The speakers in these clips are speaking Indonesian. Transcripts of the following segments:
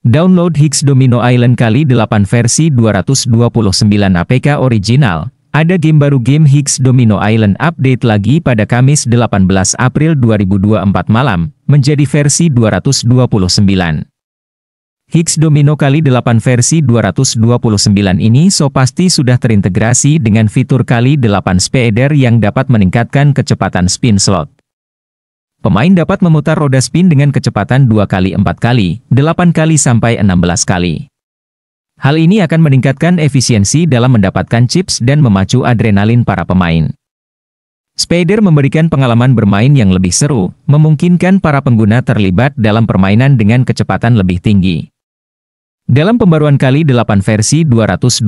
Download Higgs Domino Island kali 8 versi 229 APK original. Ada game baru game Higgs Domino Island update lagi pada Kamis 18 April 2024 malam, menjadi versi 229. Higgs Domino kali 8 versi 229 ini so pasti sudah terintegrasi dengan fitur kali 8 speeder yang dapat meningkatkan kecepatan spin slot. Pemain dapat memutar roda spin dengan kecepatan 2 kali 4 kali, 8 kali sampai 16 kali. Hal ini akan meningkatkan efisiensi dalam mendapatkan chips dan memacu adrenalin para pemain. Speeder memberikan pengalaman bermain yang lebih seru, memungkinkan para pengguna terlibat dalam permainan dengan kecepatan lebih tinggi. Dalam pembaruan kali 8 versi 229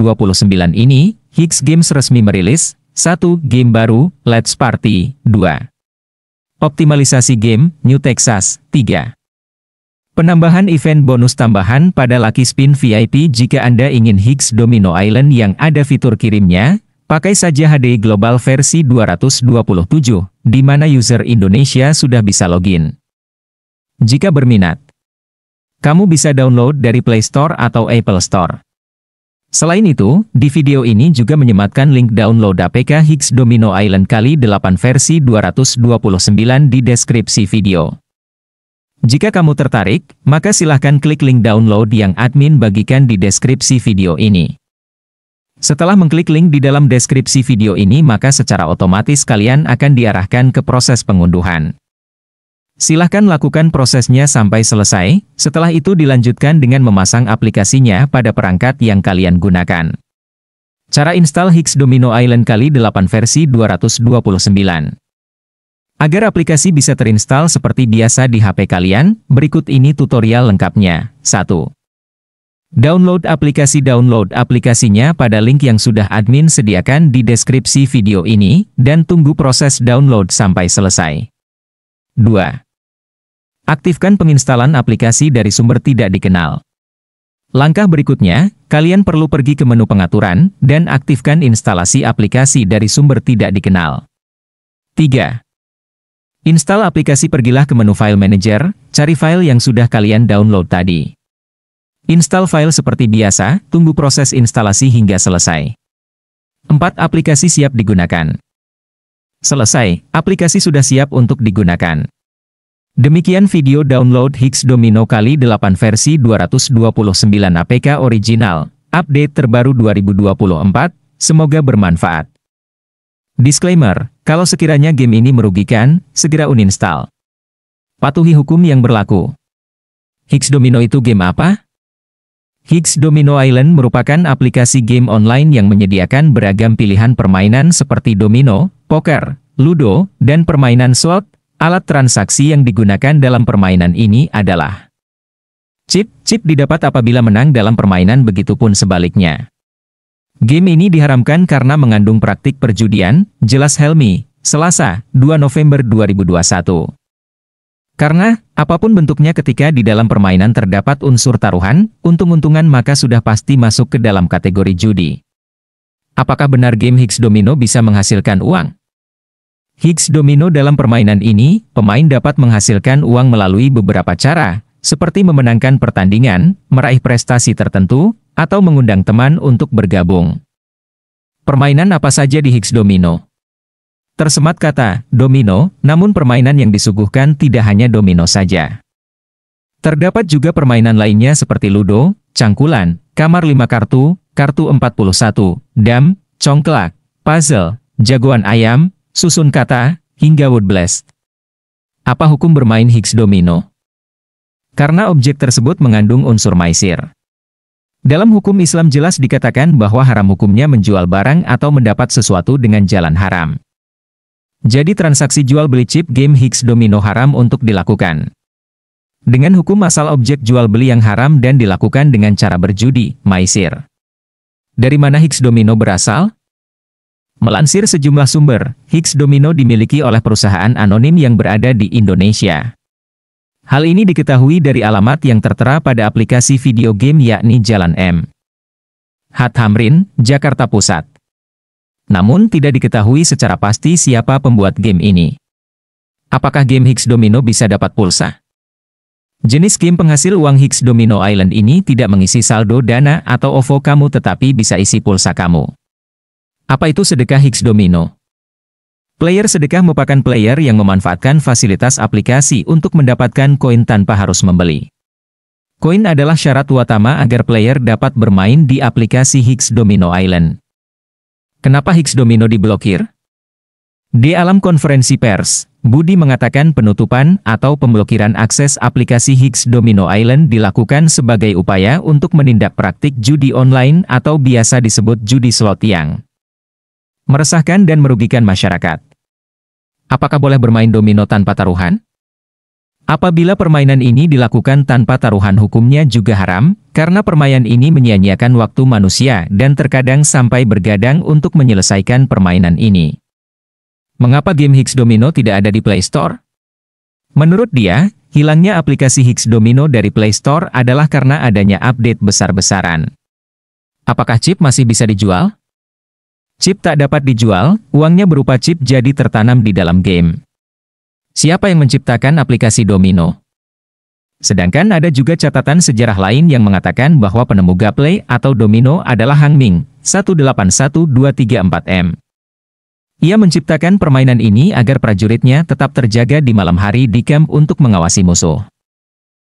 ini, Higgs Games resmi merilis 1 game baru, Let's Party 2. Optimalisasi game, New Texas 3. Penambahan event bonus tambahan pada Lucky Spin VIP. Jika Anda ingin Higgs Domino Island yang ada fitur kirimnya, pakai saja HDI Global versi 227, di mana user Indonesia sudah bisa login. Jika berminat, kamu bisa download dari Play Store atau Apple Store. Selain itu, di video ini juga menyematkan link download APK Higgs Domino Island kali 8 versi 229 di deskripsi video. Jika kamu tertarik, maka silahkan klik link download yang admin bagikan di deskripsi video ini. Setelah mengklik link di dalam deskripsi video ini, maka secara otomatis kalian akan diarahkan ke proses pengunduhan. Silahkan lakukan prosesnya sampai selesai, setelah itu dilanjutkan dengan memasang aplikasinya pada perangkat yang kalian gunakan. Cara install Higgs Domino Island kali 8 versi 229. Agar aplikasi bisa terinstall seperti biasa di HP kalian, berikut ini tutorial lengkapnya. 1. Download aplikasinya pada link yang sudah admin sediakan di deskripsi video ini, dan tunggu proses download sampai selesai. 2. Aktifkan penginstalan aplikasi dari sumber tidak dikenal. Langkah berikutnya, kalian perlu pergi ke menu pengaturan, dan aktifkan instalasi aplikasi dari sumber tidak dikenal. 3. Install aplikasi. Pergilah ke menu File Manager, cari file yang sudah kalian download tadi. Install file seperti biasa, tunggu proses instalasi hingga selesai. 4. Aplikasi siap digunakan. Selesai, aplikasi sudah siap untuk digunakan. Demikian video download Higgs Domino kali 8 versi 229 APK original, update terbaru 2024, semoga bermanfaat. Disclaimer, kalau sekiranya game ini merugikan, segera uninstall. Patuhi hukum yang berlaku. Higgs Domino itu game apa? Higgs Domino Island merupakan aplikasi game online yang menyediakan beragam pilihan permainan seperti domino, poker, ludo, dan permainan slot. Alat transaksi yang digunakan dalam permainan ini adalah chip. Chip didapat apabila menang dalam permainan, begitupun sebaliknya. Game ini diharamkan karena mengandung praktik perjudian, jelas Helmi, Selasa, 2 November 2021. Karena, apapun bentuknya ketika di dalam permainan terdapat unsur taruhan, untung-untungan, maka sudah pasti masuk ke dalam kategori judi. Apakah benar game Higgs Domino bisa menghasilkan uang? Higgs Domino dalam permainan ini, pemain dapat menghasilkan uang melalui beberapa cara, seperti memenangkan pertandingan, meraih prestasi tertentu, atau mengundang teman untuk bergabung. Permainan apa saja di Higgs Domino? Tersemat kata domino, namun permainan yang disuguhkan tidak hanya domino saja. Terdapat juga permainan lainnya seperti ludo, cangkulan, kamar 5 kartu, kartu 41, dam, congklak, puzzle, jagoan ayam, susun kata, hingga word blast. Apa hukum bermain Higgs Domino? Karena objek tersebut mengandung unsur maisir. Dalam hukum Islam jelas dikatakan bahwa haram hukumnya menjual barang atau mendapat sesuatu dengan jalan haram. Jadi transaksi jual beli chip game Higgs Domino haram untuk dilakukan. Dengan hukum asal objek jual beli yang haram dan dilakukan dengan cara berjudi, maisir. Dari mana Higgs Domino berasal? Melansir sejumlah sumber, Higgs Domino dimiliki oleh perusahaan anonim yang berada di Indonesia. Hal ini diketahui dari alamat yang tertera pada aplikasi video game yakni Jalan M. H. Tamrin, Jakarta Pusat. Namun tidak diketahui secara pasti siapa pembuat game ini. Apakah game Higgs Domino bisa dapat pulsa? Jenis game penghasil uang Higgs Domino Island ini tidak mengisi saldo dana atau OVO kamu tetapi bisa isi pulsa kamu. Apa itu sedekah Higgs Domino? Player sedekah merupakan player yang memanfaatkan fasilitas aplikasi untuk mendapatkan koin tanpa harus membeli. Koin adalah syarat utama agar player dapat bermain di aplikasi Higgs Domino Island. Kenapa Higgs Domino diblokir? Di alam konferensi pers, Budi mengatakan penutupan atau pemblokiran akses aplikasi Higgs Domino Island dilakukan sebagai upaya untuk menindak praktik judi online atau biasa disebut judi slot yang meresahkan dan merugikan masyarakat. Apakah boleh bermain domino tanpa taruhan? Apabila permainan ini dilakukan tanpa taruhan hukumnya juga haram, karena permainan ini menyia-nyiakan waktu manusia dan terkadang sampai bergadang untuk menyelesaikan permainan ini. Mengapa game Higgs Domino tidak ada di Play Store? Menurut dia, hilangnya aplikasi Higgs Domino dari Play Store adalah karena adanya update besar-besaran. Apakah chip masih bisa dijual? Chip tak dapat dijual, uangnya berupa chip jadi tertanam di dalam game. Siapa yang menciptakan aplikasi Domino? Sedangkan ada juga catatan sejarah lain yang mengatakan bahwa penemu gaplay atau domino adalah Hang Ming, 181234M. Ia menciptakan permainan ini agar prajuritnya tetap terjaga di malam hari di camp untuk mengawasi musuh.